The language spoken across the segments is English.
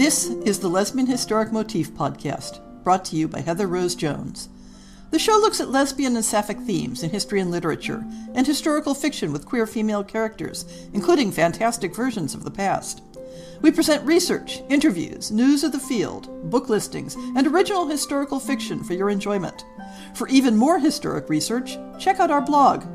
This is the Lesbian Historic Motif Podcast, brought to you by Heather Rose Jones. The show looks at lesbian and sapphic themes in history and literature, and historical fiction with queer female characters, including fantastic versions of the past. We present research, interviews, news of the field, book listings, and original historical fiction for your enjoyment. For even more historic research, check out our blog.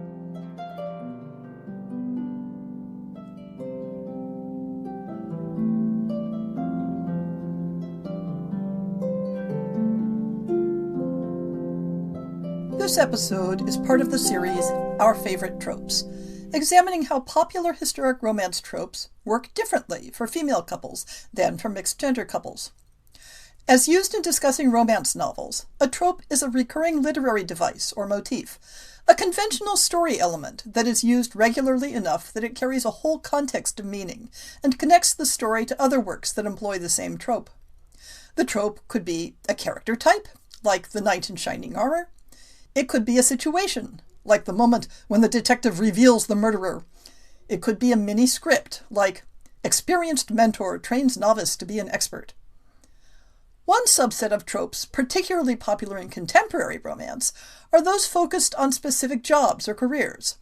This episode is part of the series Our Favorite Tropes, examining how popular historic romance tropes work differently for female couples than for mixed-gender couples. As used in discussing romance novels, a trope is a recurring literary device or motif, a conventional story element that is used regularly enough that it carries a whole context of meaning and connects the story to other works that employ the same trope. The trope could be a character type, like the knight in shining armor. It could be a situation, like the moment when the detective reveals the murderer. It could be a mini-script, like experienced mentor trains novice to be an expert. One subset of tropes particularly popular in contemporary romance are those focused on specific jobs or careers.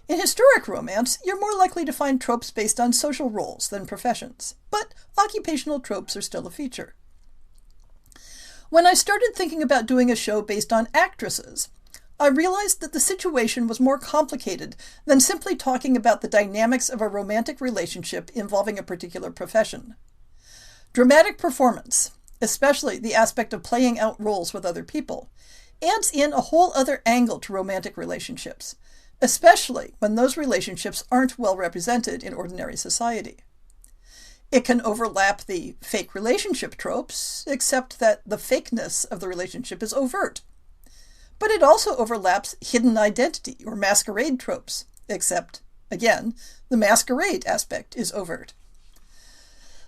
In historic romance, you're more likely to find tropes based on social roles than professions, but occupational tropes are still a feature. When I started thinking about doing a show based on actresses, I realized that the situation was more complicated than simply talking about the dynamics of a romantic relationship involving a particular profession. Dramatic performance, especially the aspect of playing out roles with other people, adds in a whole other angle to romantic relationships, especially when those relationships aren't well represented in ordinary society. It can overlap the fake relationship tropes, except that the fakeness of the relationship is overt. But it also overlaps hidden identity or masquerade tropes, except, again, the masquerade aspect is overt.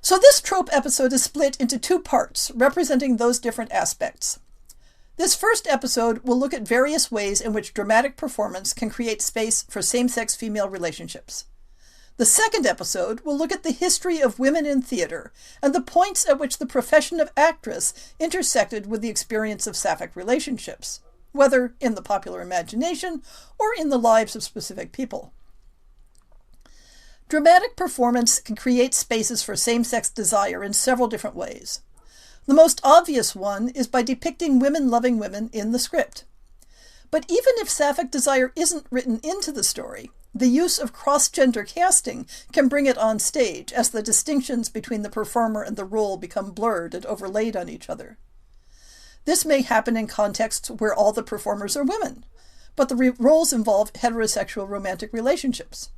So this trope episode is split into two parts, representing those different aspects. This first episode will look at various ways in which dramatic performance can create space for same-sex female relationships. The second episode will look at the history of women in theater and the points at which the profession of actress intersected with the experience of sapphic relationships, whether in the popular imagination or in the lives of specific people. Dramatic performance can create spaces for same-sex desire in several different ways. The most obvious one is by depicting women loving women in the script. But even if sapphic desire isn't written into the story, the use of cross-gender casting can bring it on stage as the distinctions between the performer and the role become blurred and overlaid on each other. This may happen in contexts where all the performers are women, but the roles involve heterosexual romantic relationships.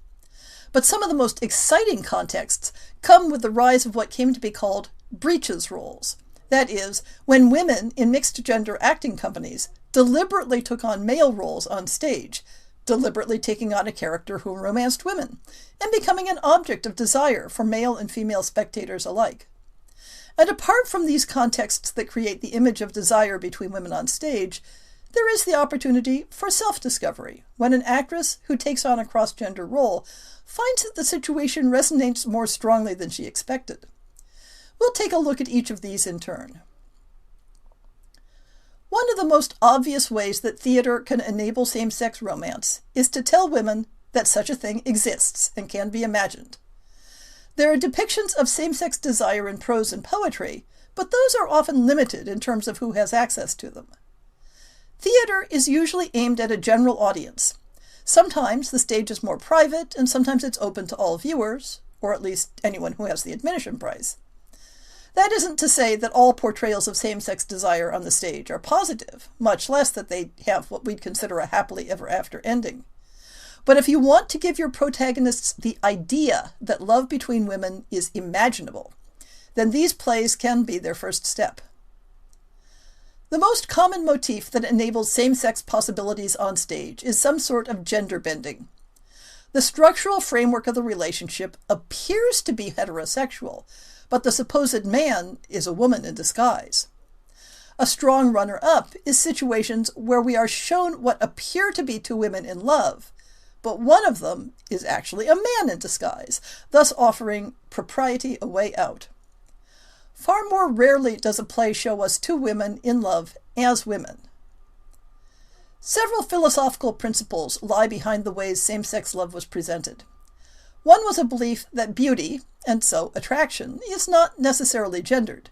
But some of the most exciting contexts come with the rise of what came to be called breeches roles. That is, when women in mixed-gender acting companies deliberately took on male roles on stage, deliberately taking on a character who romanced women, and becoming an object of desire for male and female spectators alike. And apart from these contexts that create the image of desire between women on stage, there is the opportunity for self-discovery, when an actress who takes on a cross-gender role finds that the situation resonates more strongly than she expected. We'll take a look at each of these in turn. One of the most obvious ways that theater can enable same-sex romance is to tell women that such a thing exists and can be imagined. There are depictions of same-sex desire in prose and poetry, but those are often limited in terms of who has access to them. Theater is usually aimed at a general audience. Sometimes the stage is more private, and sometimes it's open to all viewers, or at least anyone who has the admission price. That isn't to say that all portrayals of same-sex desire on the stage are positive, much less that they have what we'd consider a happily ever after ending. But if you want to give your protagonists the idea that love between women is imaginable, then these plays can be their first step. The most common motif that enables same-sex possibilities on stage is some sort of gender bending. The structural framework of the relationship appears to be heterosexual, but the supposed man is a woman in disguise. A strong runner-up is situations where we are shown what appear to be two women in love, but one of them is actually a man in disguise, thus offering propriety a way out. Far more rarely does a play show us two women in love as women. Several philosophical principles lie behind the ways same-sex love was presented. One was a belief that beauty, and so attraction, is not necessarily gendered.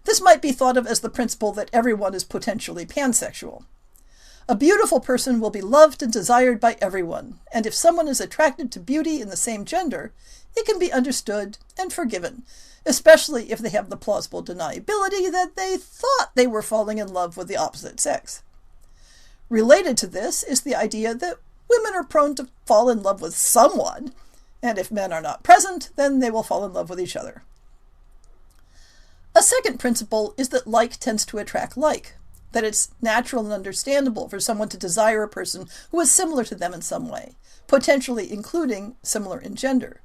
This might be thought of as the principle that everyone is potentially pansexual. A beautiful person will be loved and desired by everyone, and if someone is attracted to beauty in the same gender, it can be understood and forgiven, especially if they have the plausible deniability that they thought they were falling in love with the opposite sex. Related to this is the idea that women are prone to fall in love with someone, and if men are not present, then they will fall in love with each other. A second principle is that like tends to attract like, that it's natural and understandable for someone to desire a person who is similar to them in some way, potentially including similar in gender.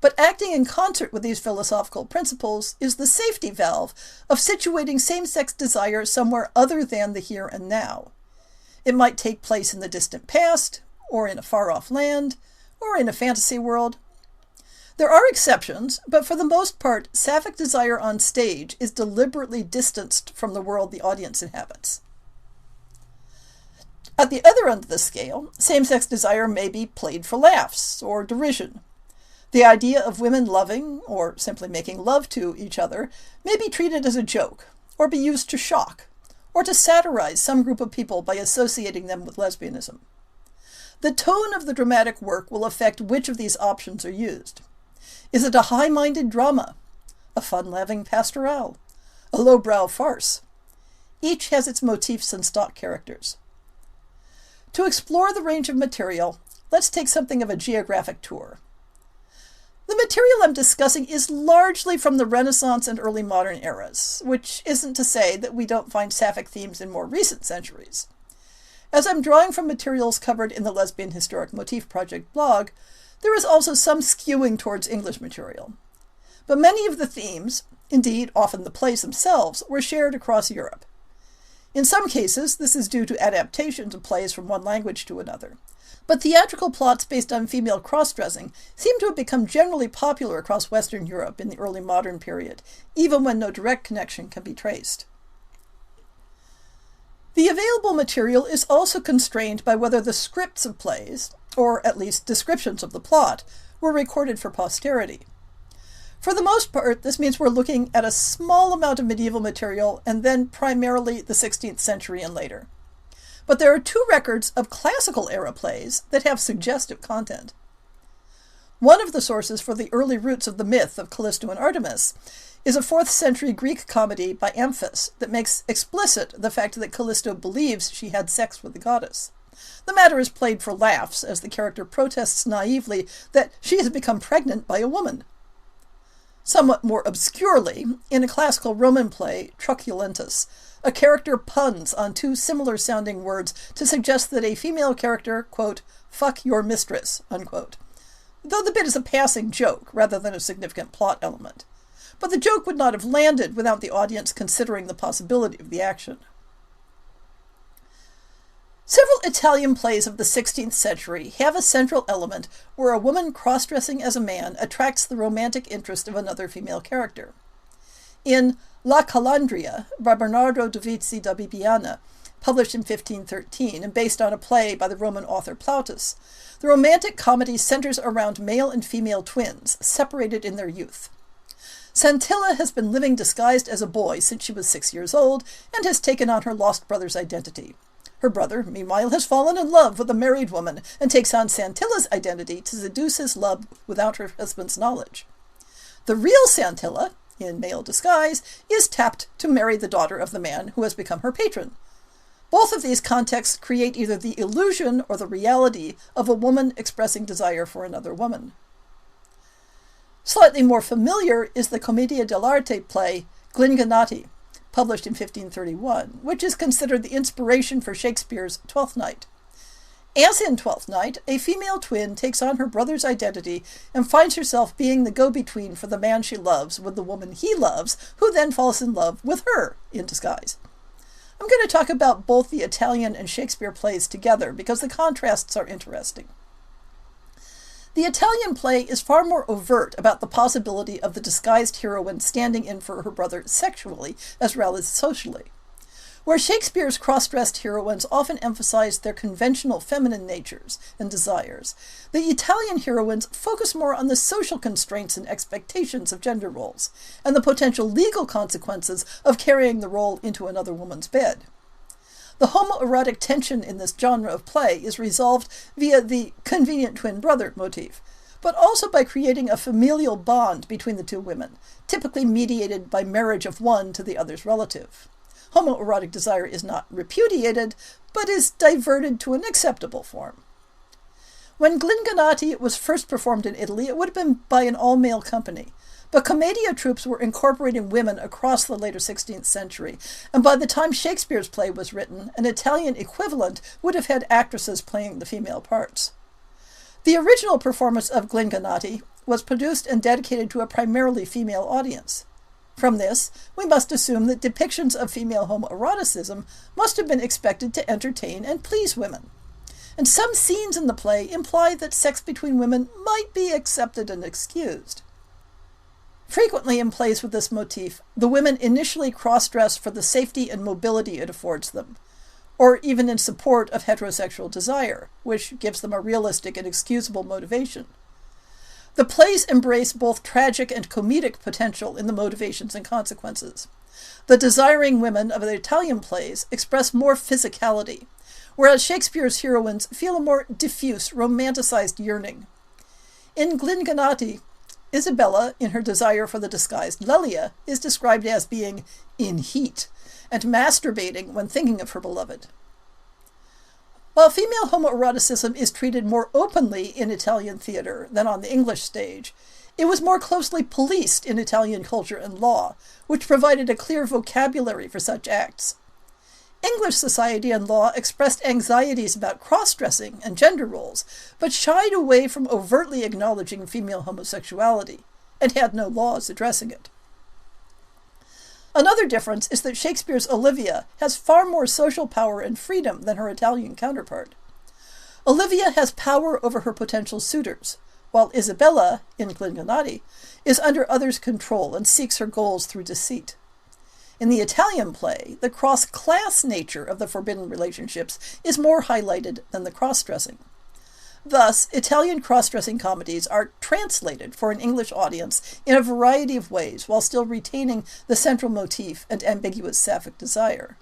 But acting in concert with these philosophical principles is the safety valve of situating same-sex desire somewhere other than the here and now. It might take place in the distant past, or in a far-off land, or in a fantasy world. There are exceptions, but for the most part, sapphic desire on stage is deliberately distanced from the world the audience inhabits. At the other end of the scale, same-sex desire may be played for laughs or derision. The idea of women loving, or simply making love to, each other may be treated as a joke, or be used to shock, or to satirize some group of people by associating them with lesbianism. The tone of the dramatic work will affect which of these options are used. Is it a high-minded drama, a fun-loving pastoral, a lowbrow farce? Each has its motifs and stock characters. To explore the range of material, let's take something of a geographic tour. The material I'm discussing is largely from the Renaissance and early modern eras, which isn't to say that we don't find sapphic themes in more recent centuries. As I'm drawing from materials covered in the Lesbian Historic Motif Project blog, there is also some skewing towards English material. But many of the themes, indeed often the plays themselves, were shared across Europe. In some cases, this is due to adaptations of plays from one language to another. But theatrical plots based on female cross-dressing seem to have become generally popular across Western Europe in the early modern period, even when no direct connection can be traced. The available material is also constrained by whether the scripts of plays, or at least descriptions of the plot, were recorded for posterity. For the most part, this means we're looking at a small amount of medieval material and then primarily the 16th century and later. But there are two records of classical era plays that have suggestive content. One of the sources for the early roots of the myth of Callisto and Artemis is a 4th century Greek comedy by Amphis that makes explicit the fact that Callisto believes she had sex with the goddess. The matter is played for laughs as the character protests naively that she has become pregnant by a woman. Somewhat more obscurely, in a classical Roman play, Truculentus, a character puns on two similar-sounding words to suggest that a female character, quote, "fuck your mistress," unquote, though the bit is a passing joke rather than a significant plot element. But the joke would not have landed without the audience considering the possibility of the action. Several Italian plays of the 16th century have a central element where a woman cross-dressing as a man attracts the romantic interest of another female character. In La Calandria by Bernardo Dovizi da Bibbiena, published in 1513 and based on a play by the Roman author Plautus, the romantic comedy centers around male and female twins, separated in their youth. Santilla has been living disguised as a boy since she was 6 years old and has taken on her lost brother's identity. Her brother, meanwhile, has fallen in love with a married woman and takes on Santilla's identity to seduce his love without her husband's knowledge. The real Santilla, in male disguise, is tapped to marry the daughter of the man who has become her patron. Both of these contexts create either the illusion or the reality of a woman expressing desire for another woman. Slightly more familiar is the Commedia dell'arte play Glinganati, published in 1531, which is considered the inspiration for Shakespeare's Twelfth Night. As in Twelfth Night, a female twin takes on her brother's identity and finds herself being the go-between for the man she loves with the woman he loves, who then falls in love with her in disguise. I'm going to talk about both the Italian and Shakespeare plays together because the contrasts are interesting. The Italian play is far more overt about the possibility of the disguised heroine standing in for her brother sexually as well as socially. Where Shakespeare's cross-dressed heroines often emphasized their conventional feminine natures and desires, the Italian heroines focus more on the social constraints and expectations of gender roles, and the potential legal consequences of carrying the role into another woman's bed. The homoerotic tension in this genre of play is resolved via the convenient twin brother motif, but also by creating a familial bond between the two women, typically mediated by marriage of one to the other's relative. Homoerotic desire is not repudiated, but is diverted to an acceptable form. When Glingonati was first performed in Italy, it would have been by an all-male company, but commedia troupes were incorporating women across the later 16th century, and by the time Shakespeare's play was written, an Italian equivalent would have had actresses playing the female parts. The original performance of Glingonati was produced and dedicated to a primarily female audience. From this, we must assume that depictions of female homoeroticism must have been expected to entertain and please women. And some scenes in the play imply that sex between women might be accepted and excused. Frequently in plays with this motif, the women initially cross-dress for the safety and mobility it affords them, or even in support of heterosexual desire, which gives them a realistic and excusable motivation. The plays embrace both tragic and comedic potential in the motivations and consequences. The desiring women of the Italian plays express more physicality, whereas Shakespeare's heroines feel a more diffuse, romanticized yearning. In Glingonati, Isabella, in her desire for the disguised Lelia, is described as being in heat and masturbating when thinking of her beloved. While female homoeroticism is treated more openly in Italian theater than on the English stage, it was more closely policed in Italian culture and law, which provided a clear vocabulary for such acts. English society and law expressed anxieties about cross-dressing and gender roles, but shied away from overtly acknowledging female homosexuality, and had no laws addressing it. Another difference is that Shakespeare's Olivia has far more social power and freedom than her Italian counterpart. Olivia has power over her potential suitors, while Isabella, in Glingonati, is under others' control and seeks her goals through deceit. In the Italian play, the cross-class nature of the forbidden relationships is more highlighted than the cross-dressing. Thus, Italian cross-dressing comedies are translated for an English audience in a variety of ways while still retaining the central motif and ambiguous sapphic desire.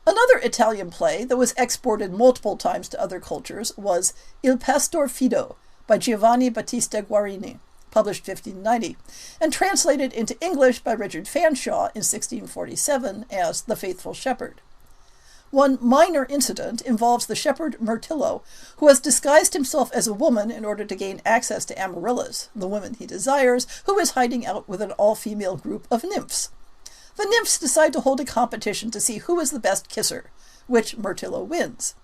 Another Italian play that was exported multiple times to other cultures was Il Pastor Fido by Giovanni Battista Guarini, published 1590, and translated into English by Richard Fanshawe in 1647 as The Faithful Shepherd. One minor incident involves the shepherd Mirtillo, who has disguised himself as a woman in order to gain access to Amaryllis, the woman he desires, who is hiding out with an all-female group of nymphs. The nymphs decide to hold a competition to see who is the best kisser, which Mirtillo wins.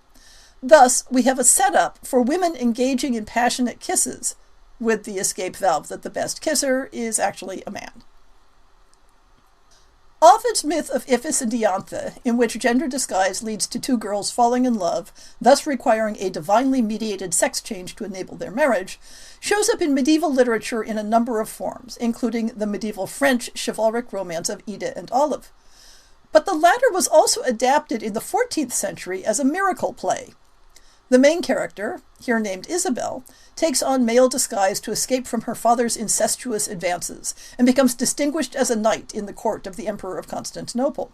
Thus, we have a setup for women engaging in passionate kisses, with the escape valve that the best kisser is actually a man. Ovid's myth of Iphis and Diantha, in which gender disguise leads to two girls falling in love, thus requiring a divinely mediated sex change to enable their marriage, shows up in medieval literature in a number of forms, including the medieval French chivalric romance of Ida and Olive. But the latter was also adapted in the 14th century as a miracle play. The main character, here named Isabel, takes on male disguise to escape from her father's incestuous advances, and becomes distinguished as a knight in the court of the Emperor of Constantinople.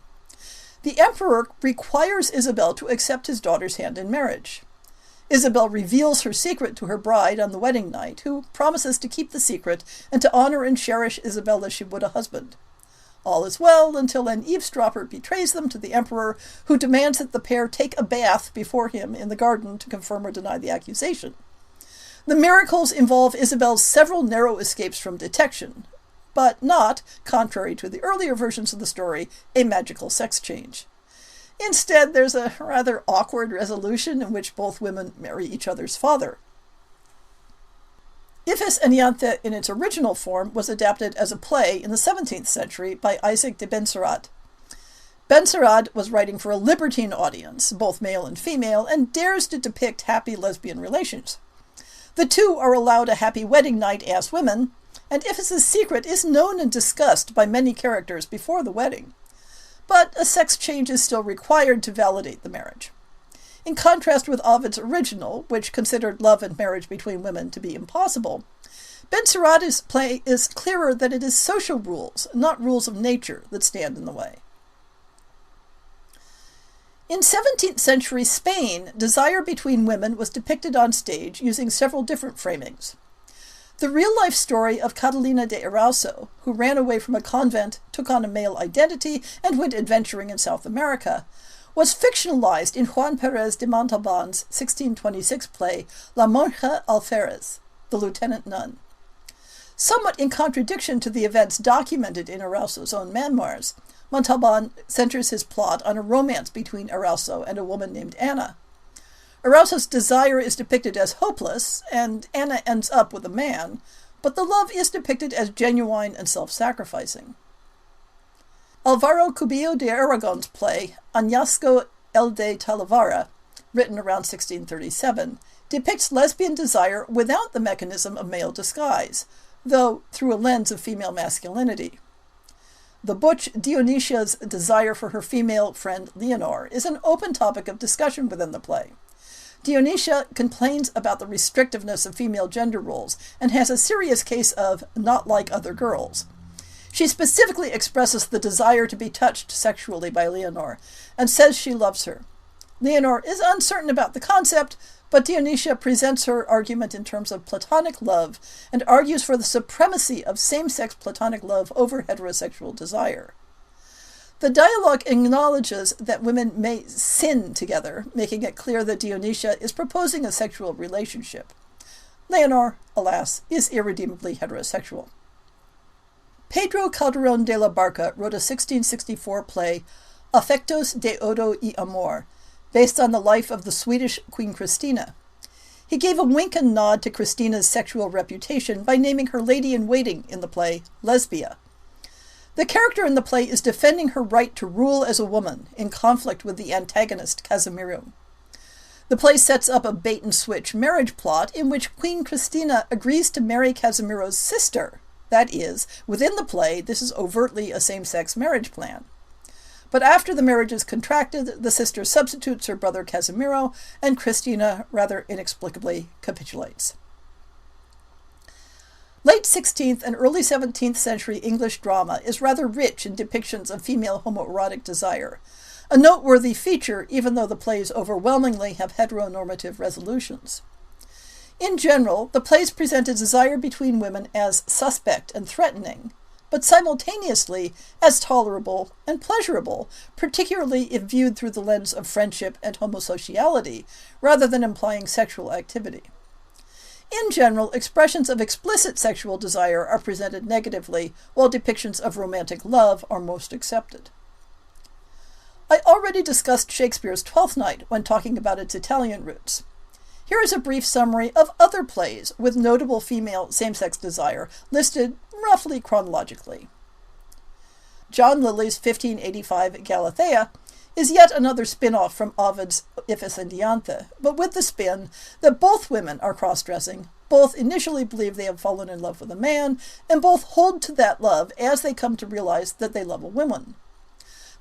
The Emperor requires Isabel to accept his daughter's hand in marriage. Isabel reveals her secret to her bride on the wedding night, who promises to keep the secret and to honor and cherish Isabel as she would a husband. All is well until an eavesdropper betrays them to the emperor, who demands that the pair take a bath before him in the garden to confirm or deny the accusation. The miracles involve Isabel's several narrow escapes from detection, but not, contrary to the earlier versions of the story, a magical sex change. Instead, there's a rather awkward resolution in which both women marry each other's father. Iphis and Diantha in its original form was adapted as a play in the 17th century by Isaac de Benserade. Benserade was writing for a libertine audience, both male and female, and dares to depict happy lesbian relations. The two are allowed a happy wedding night as women, and Iphigenia's secret is known and discussed by many characters before the wedding. But a sex change is still required to validate the marriage. In contrast with Ovid's original, which considered love and marriage between women to be impossible, Benserrade's play is clearer that it is social rules, not rules of nature, that stand in the way. In 17th century Spain, desire between women was depicted on stage using several different framings. The real-life story of Catalina de Erauso, who ran away from a convent, took on a male identity, and went adventuring in South America, was fictionalized in Juan Perez de Montalban's 1626 play La Monja Alferez, The Lieutenant Nun. Somewhat in contradiction to the events documented in Erauso's own memoirs, Montalban centers his plot on a romance between Erauso and a woman named Anna. Erauso's desire is depicted as hopeless, and Anna ends up with a man, but the love is depicted as genuine and self-sacrificing. Alvaro Cubillo de Aragon's play, Añasco el de Talavera, written around 1637, depicts lesbian desire without the mechanism of male disguise, though through a lens of female masculinity. The butch Dionysia's desire for her female friend Leonore is an open topic of discussion within the play. Dionysia complains about the restrictiveness of female gender roles and has a serious case of not like other girls. She specifically expresses the desire to be touched sexually by Leonore and says she loves her. Leonore is uncertain about the concept, but Dionysia presents her argument in terms of platonic love and argues for the supremacy of same-sex platonic love over heterosexual desire. The dialogue acknowledges that women may sin together, making it clear that Dionysia is proposing a sexual relationship. Leonore, alas, is irredeemably heterosexual. Pedro Calderón de la Barca wrote a 1664 play, Afectos de Odo y Amor, based on the life of the Swedish Queen Christina. He gave a wink and nod to Christina's sexual reputation by naming her lady-in-waiting in the play Lesbia. The character in the play is defending her right to rule as a woman, in conflict with the antagonist Casimiro. The play sets up a bait-and-switch marriage plot in which Queen Christina agrees to marry Casimiro's sister. That is, within the play, this is overtly a same-sex marriage plan. But after the marriage is contracted, the sister substitutes her brother Casimiro, and Christina rather inexplicably capitulates. Late 16th and early 17th century English drama is rather rich in depictions of female homoerotic desire, a noteworthy feature even though the plays overwhelmingly have heteronormative resolutions. In general, the plays present a desire between women as suspect and threatening, but simultaneously as tolerable and pleasurable, particularly if viewed through the lens of friendship and homosociality, rather than implying sexual activity. In general, expressions of explicit sexual desire are presented negatively, while depictions of romantic love are most accepted. I already discussed Shakespeare's Twelfth Night when talking about its Italian roots. Here is a brief summary of other plays with notable female same-sex desire, listed roughly chronologically. John Lyly's 1585 Galathea is yet another spin-off from Ovid's Ifigenia, but with the spin that both women are cross-dressing, both initially believe they have fallen in love with a man, and both hold to that love as they come to realize that they love a woman.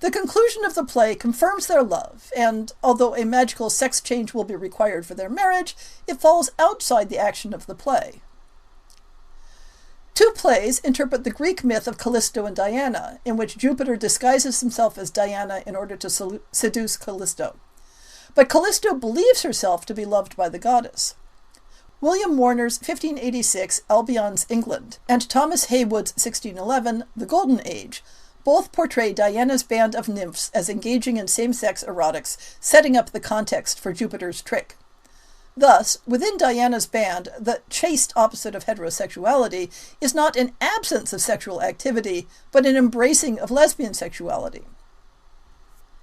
The conclusion of the play confirms their love, and although a magical sex change will be required for their marriage, it falls outside the action of the play. Two plays interpret the Greek myth of Callisto and Diana, in which Jupiter disguises himself as Diana in order to seduce Callisto. But Callisto believes herself to be loved by the goddess. William Warner's 1586 Albion's England and Thomas Heywood's 1611 The Golden Age both portray Diana's band of nymphs as engaging in same-sex erotics, setting up the context for Jupiter's trick. Thus, within Diana's band, the chaste opposite of heterosexuality is not an absence of sexual activity, but an embracing of lesbian sexuality.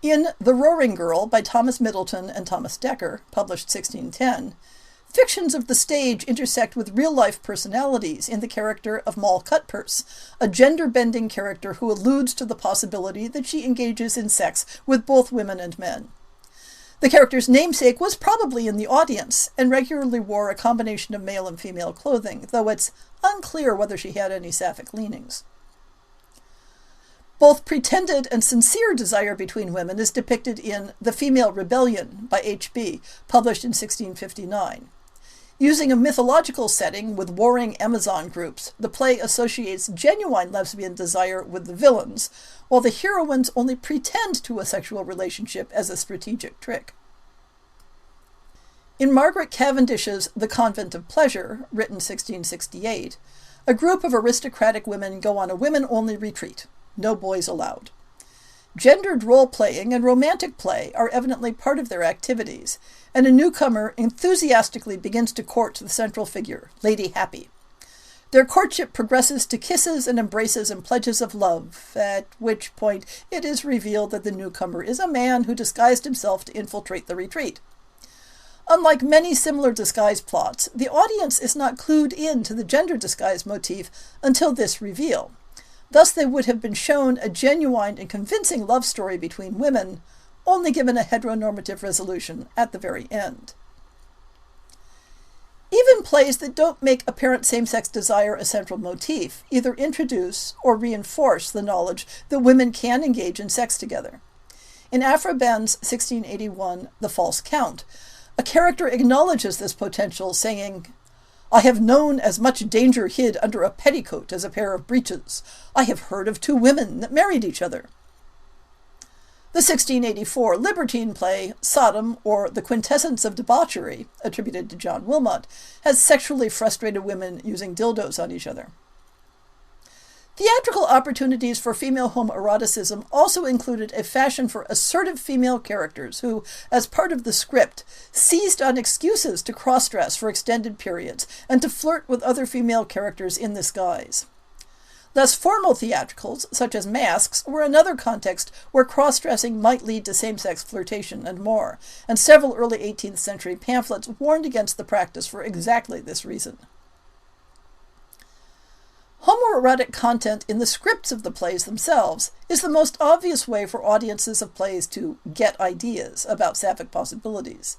In The Roaring Girl by Thomas Middleton and Thomas Dekker, published 1610, fictions of the stage intersect with real-life personalities in the character of Moll Cutpurse, a gender-bending character who alludes to the possibility that she engages in sex with both women and men. The character's namesake was probably in the audience and regularly wore a combination of male and female clothing, though it's unclear whether she had any sapphic leanings. Both pretended and sincere desire between women is depicted in The Female Rebellion by H.B., published in 1659. Using a mythological setting with warring Amazon groups, the play associates genuine lesbian desire with the villains, while the heroines only pretend to a sexual relationship as a strategic trick. In Margaret Cavendish's The Convent of Pleasure, written 1668, a group of aristocratic women go on a women-only retreat. No boys allowed. Gendered role-playing and romantic play are evidently part of their activities, and a newcomer enthusiastically begins to court the central figure, Lady Happy. Their courtship progresses to kisses and embraces and pledges of love, at which point it is revealed that the newcomer is a man who disguised himself to infiltrate the retreat. Unlike many similar disguise plots, the audience is not clued in to the gender disguise motif until this reveal. Thus they would have been shown a genuine and convincing love story between women, only given a heteronormative resolution at the very end. Even plays that don't make apparent same-sex desire a central motif either introduce or reinforce the knowledge that women can engage in sex together. In Aphra Behn's 1681 The False Count, a character acknowledges this potential, saying, "I have known as much danger hid under a petticoat as a pair of breeches. I have heard of two women that married each other." The 1684 libertine play, Sodom, or The Quintessence of Debauchery, attributed to John Wilmot, has sexually frustrated women using dildos on each other. Theatrical opportunities for female homoeroticism also included a fashion for assertive female characters who, as part of the script, seized on excuses to cross-dress for extended periods and to flirt with other female characters in this guise. Less formal theatricals, such as masks, were another context where cross-dressing might lead to same-sex flirtation and more, and several early 18th century pamphlets warned against the practice for exactly this reason. Homoerotic content in the scripts of the plays themselves is the most obvious way for audiences of plays to get ideas about sapphic possibilities.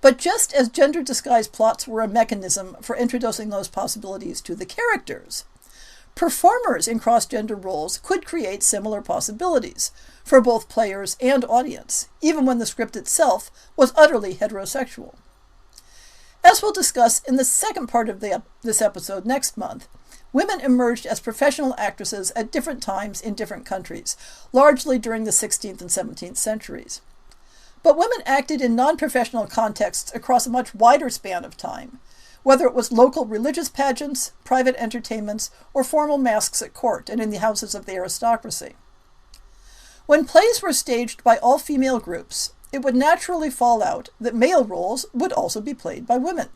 But just as gender disguise plots were a mechanism for introducing those possibilities to the characters, performers in cross-gender roles could create similar possibilities for both players and audience, even when the script itself was utterly heterosexual. As we'll discuss in the second part of this episode next month, women emerged as professional actresses at different times in different countries, largely during the 16th and 17th centuries. But women acted in non-professional contexts across a much wider span of time, whether it was local religious pageants, private entertainments, or formal masks at court and in the houses of the aristocracy. When plays were staged by all-female groups, it would naturally fall out that male roles would also be played by women.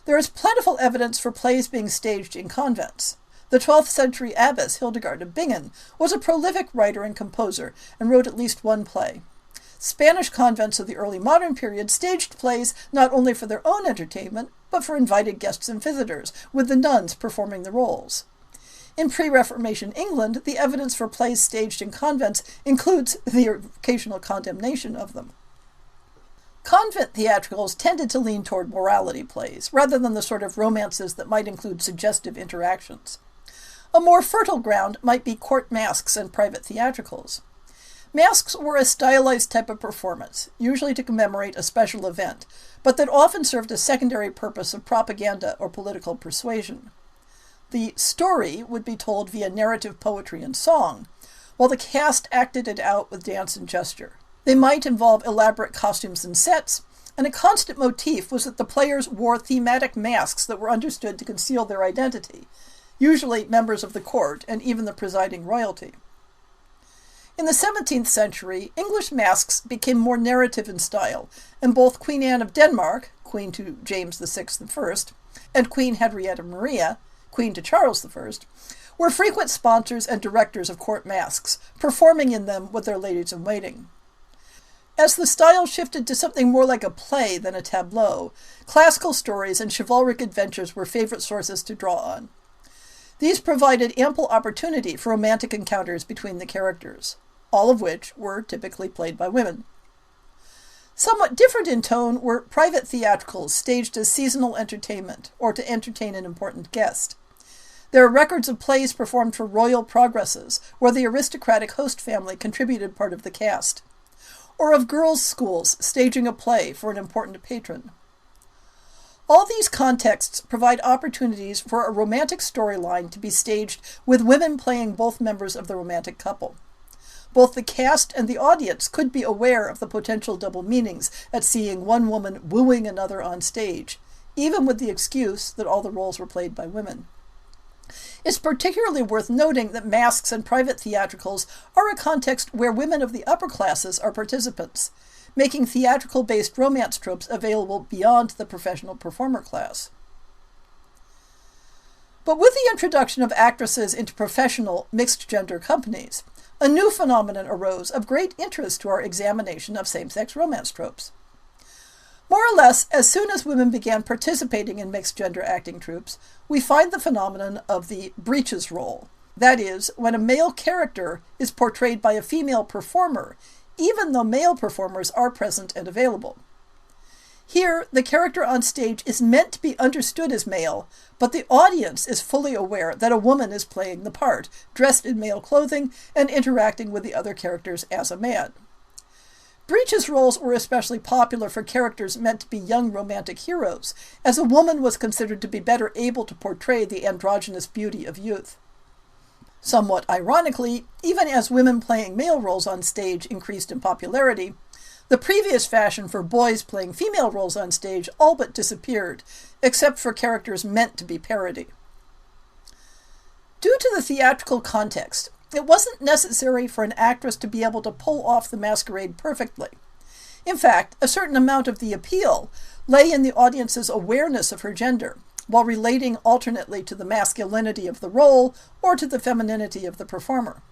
There is plentiful evidence for plays being staged in convents. The 12th century abbess Hildegard of Bingen was a prolific writer and composer and wrote at least one play. Spanish convents of the early modern period staged plays not only for their own entertainment, but for invited guests and visitors, with the nuns performing the roles. In pre-Reformation England, the evidence for plays staged in convents includes the occasional condemnation of them. Convent theatricals tended to lean toward morality plays, rather than the sort of romances that might include suggestive interactions. A more fertile ground might be court masks and private theatricals. Masks were a stylized type of performance, usually to commemorate a special event, but that often served a secondary purpose of propaganda or political persuasion. The story would be told via narrative poetry and song, while the cast acted it out with dance and gesture. They might involve elaborate costumes and sets, and a constant motif was that the players wore thematic masks that were understood to conceal their identity, usually members of the court and even the presiding royalty. In the 17th century, English masks became more narrative in style, and both Queen Anne of Denmark, queen to James VI I, and Queen Henrietta Maria, queen to Charles I, were frequent sponsors and directors of court masks, performing in them with their ladies-in-waiting. As the style shifted to something more like a play than a tableau, classical stories and chivalric adventures were favorite sources to draw on. These provided ample opportunity for romantic encounters between the characters, all of which were typically played by women. Somewhat different in tone were private theatricals staged as seasonal entertainment or to entertain an important guest. There are records of plays performed for royal progresses, where the aristocratic host family contributed part of the cast, or of girls' schools staging a play for an important patron. All these contexts provide opportunities for a romantic storyline to be staged with women playing both members of the romantic couple. Both the cast and the audience could be aware of the potential double meanings at seeing one woman wooing another on stage, even with the excuse that all the roles were played by women. It's particularly worth noting that masques and private theatricals are a context where women of the upper classes are participants, making theatrical-based romance tropes available beyond the professional performer class. But with the introduction of actresses into professional, mixed-gender companies, a new phenomenon arose of great interest to our examination of same-sex romance tropes. More or less, as soon as women began participating in mixed-gender acting troupes, we find the phenomenon of the breeches role. That is, when a male character is portrayed by a female performer, even though male performers are present and available. Here, the character on stage is meant to be understood as male, but the audience is fully aware that a woman is playing the part, dressed in male clothing and interacting with the other characters as a man. Breeches roles were especially popular for characters meant to be young romantic heroes, as a woman was considered to be better able to portray the androgynous beauty of youth. Somewhat ironically, even as women playing male roles on stage increased in popularity, the previous fashion for boys playing female roles on stage all but disappeared, except for characters meant to be parody. Due to the theatrical context, it wasn't necessary for an actress to be able to pull off the masquerade perfectly. In fact, a certain amount of the appeal lay in the audience's awareness of her gender, while relating alternately to the masculinity of the role or to the femininity of the performer.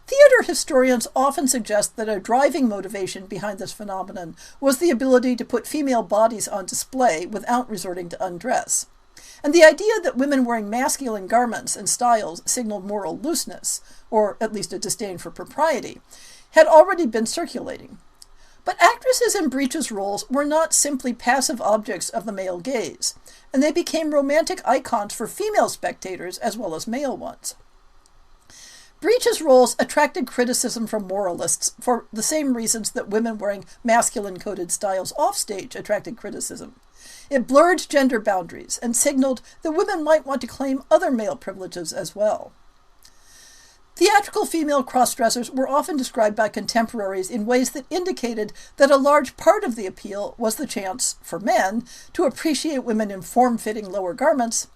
Theater historians often suggest that a driving motivation behind this phenomenon was the ability to put female bodies on display without resorting to undress, and the idea that women wearing masculine garments and styles signaled moral looseness, or at least a disdain for propriety, had already been circulating. But actresses in breeches roles were not simply passive objects of the male gaze, and they became romantic icons for female spectators as well as male ones. Breeches roles attracted criticism from moralists for the same reasons that women wearing masculine-coded styles offstage attracted criticism. It blurred gender boundaries and signaled that women might want to claim other male privileges as well. Theatrical female cross-dressers were often described by contemporaries in ways that indicated that a large part of the appeal was the chance for men to appreciate women in form-fitting lower garments,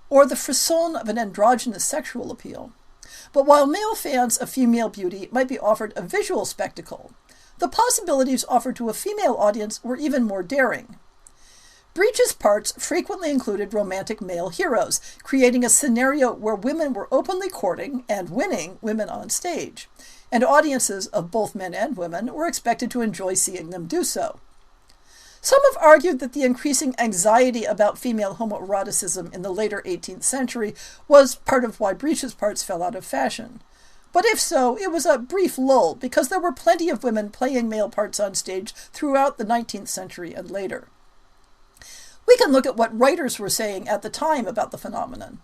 or the frisson of an androgynous sexual appeal. But while male fans of female beauty might be offered a visual spectacle, the possibilities offered to a female audience were even more daring. Breeches parts frequently included romantic male heroes, creating a scenario where women were openly courting and winning women on stage, and audiences of both men and women were expected to enjoy seeing them do so. Some have argued that the increasing anxiety about female homoeroticism in the later 18th century was part of why breeches parts fell out of fashion. But if so, it was a brief lull, because there were plenty of women playing male parts on stage throughout the 19th century and later. We can look at what writers were saying at the time about the phenomenon.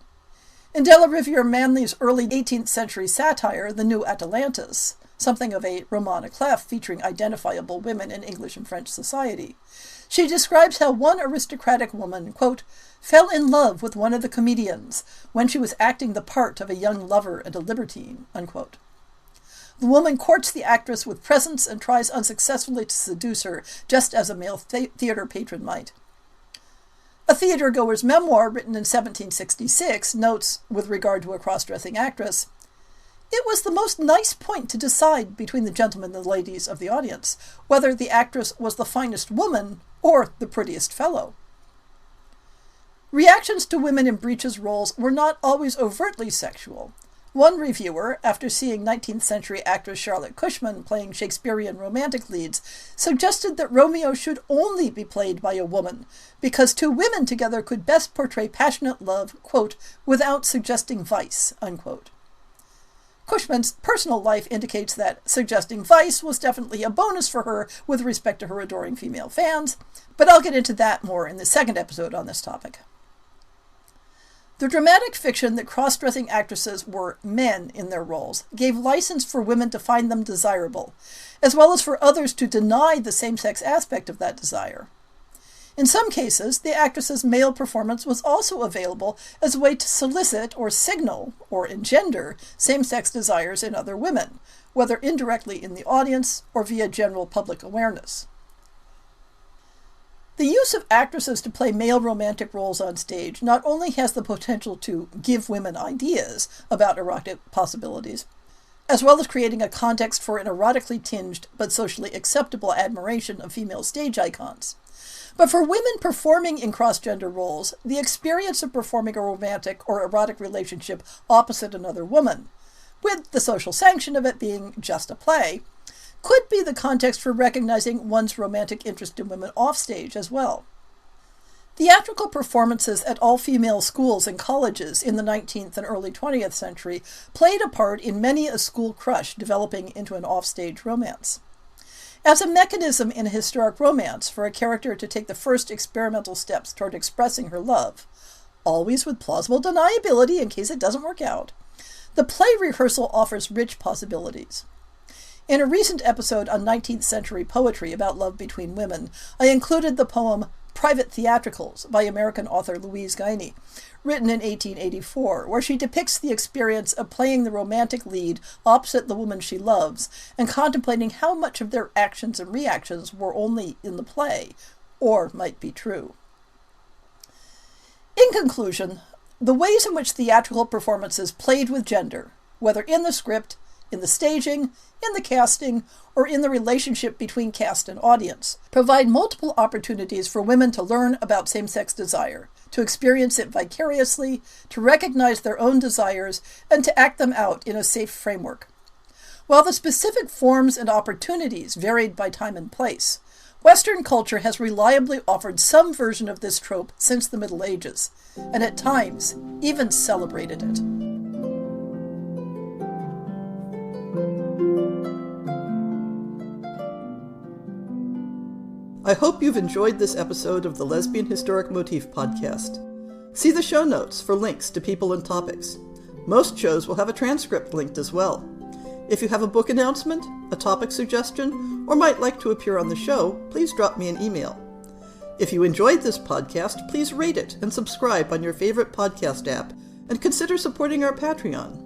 In Della Riviere Manley's early 18th century satire, The New Atalantis, something of a roman à clef featuring identifiable women in English and French society, she describes how one aristocratic woman, quote, fell in love with one of the comedians when she was acting the part of a young lover and a libertine, unquote. The woman courts the actress with presents and tries unsuccessfully to seduce her, just as a male theater patron might. A theater-goer's memoir written in 1766 notes, with regard to a cross-dressing actress, "It was the most nice point to decide between the gentlemen and the ladies of the audience, whether the actress was the finest woman or the prettiest fellow." Reactions to women in breeches roles were not always overtly sexual. One reviewer, after seeing 19th century actress Charlotte Cushman playing Shakespearean romantic leads, suggested that Romeo should only be played by a woman, because two women together could best portray passionate love, quote, without suggesting vice, unquote. Cushman's personal life indicates that suggesting vice was definitely a bonus for her with respect to her adoring female fans, but I'll get into that more in the second episode on this topic. The dramatic fiction that cross-dressing actresses were men in their roles gave license for women to find them desirable, as well as for others to deny the same-sex aspect of that desire. In some cases, the actress's male performance was also available as a way to solicit or signal or engender same-sex desires in other women, whether indirectly in the audience or via general public awareness. The use of actresses to play male romantic roles on stage not only has the potential to give women ideas about erotic possibilities, as well as creating a context for an erotically tinged but socially acceptable admiration of female stage icons. But for women performing in cross-gender roles, the experience of performing a romantic or erotic relationship opposite another woman, with the social sanction of it being just a play, could be the context for recognizing one's romantic interest in women offstage as well. Theatrical performances at all-female schools and colleges in the 19th and early 20th century played a part in many a school crush developing into an offstage romance. As a mechanism in a historic romance for a character to take the first experimental steps toward expressing her love, always with plausible deniability in case it doesn't work out, the play rehearsal offers rich possibilities. In a recent episode on 19th century poetry about love between women, I included the poem Private Theatricals by American author Louise Guiney, written in 1884, where she depicts the experience of playing the romantic lead opposite the woman she loves and contemplating how much of their actions and reactions were only in the play, or might be true. In conclusion, the ways in which theatrical performances played with gender, whether in the script, in the staging, in the casting, or in the relationship between cast and audience, provide multiple opportunities for women to learn about same-sex desire, to experience it vicariously, to recognize their own desires, and to act them out in a safe framework. While the specific forms and opportunities varied by time and place, Western culture has reliably offered some version of this trope since the Middle Ages, and at times even celebrated it. I hope you've enjoyed this episode of the Lesbian Historic Motif Podcast. See the show notes for links to people and topics. Most shows will have a transcript linked as well. If you have a book announcement, a topic suggestion, or might like to appear on the show, please drop me an email. If you enjoyed this podcast, please rate it and subscribe on your favorite podcast app, and consider supporting our Patreon.